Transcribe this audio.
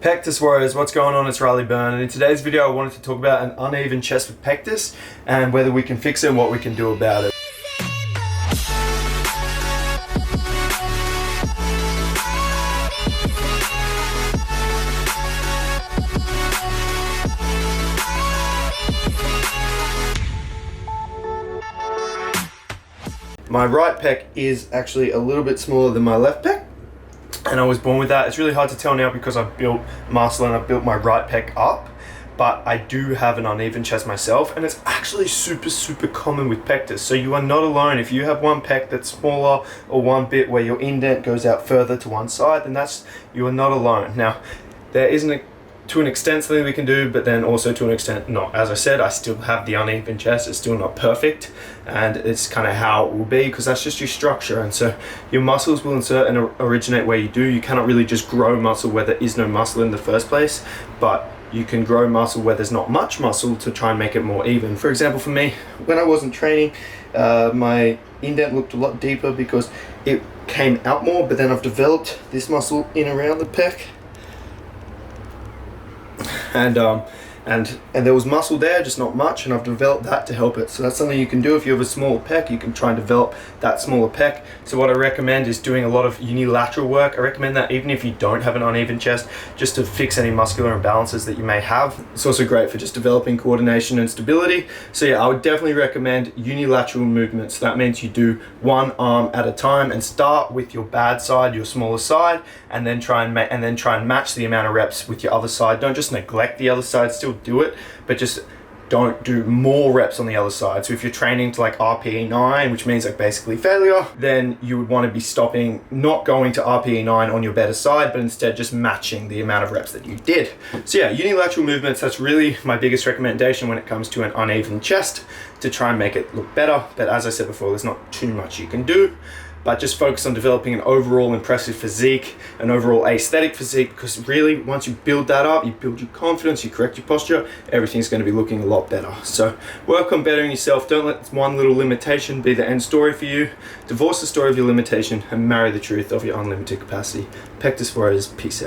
Pectus Warriors, what's going on? It's Byrne, and in today's video I wanted to talk about an uneven chest with pectus and whether we can fix it and what we can do about it. My right pec is actually a little bit smaller than my left pec, and I was born with that. It's really hard to tell now because I've built muscle and I've built my right pec up, but I do have an uneven chest myself, and it's actually super common with pectus. So you are not alone. If you have one pec that's smaller or one bit where your indent goes out further to one side, then you are not alone. Now, there isn't to an extent something we can do, but then also to an extent not. As I said, I still have the uneven chest. It's still not perfect, and it's kind of how it will be because that's just your structure. And so your muscles will insert and originate where you do. You cannot really just grow muscle where there is no muscle in the first place, but you can grow muscle where there's not much muscle to try and make it more even. For example, for me, when I wasn't training, my indent looked a lot deeper because it came out more, but then I've developed this muscle in around the pec, and there was muscle there, just not much, and I've developed that to help it. So that's something you can do if you have a smaller pec. You can try and develop that smaller pec. So what I recommend is doing a lot of unilateral work. I recommend that even if you don't have an uneven chest, just to fix any muscular imbalances that you may have. It's also great for just developing coordination and stability. So yeah, I would definitely recommend unilateral movements. So that means you do one arm at a time and start with your bad side, your smaller side, and then try and match the amount of reps with your other side. Don't just neglect the other side, still do it, but just don't do more reps on the other side. So if you're training to like RPE 9, which means like basically failure, then you would want to be stopping, not going to RPE 9 on your better side, but instead just matching the amount of reps that you did. So yeah, unilateral movements, that's really my biggest recommendation when it comes to an uneven chest, to try and make it look better. But as I said before, there's not too much you can do, but just focus on developing an overall impressive physique, an overall aesthetic physique, because really once you build that up, you build your confidence, you correct your posture, everything's going to be looking a lot better. So work on bettering yourself. Don't let one little limitation be the end story for you. Divorce the story of your limitation and marry the truth of your unlimited capacity. Pectus Warriors, peace out.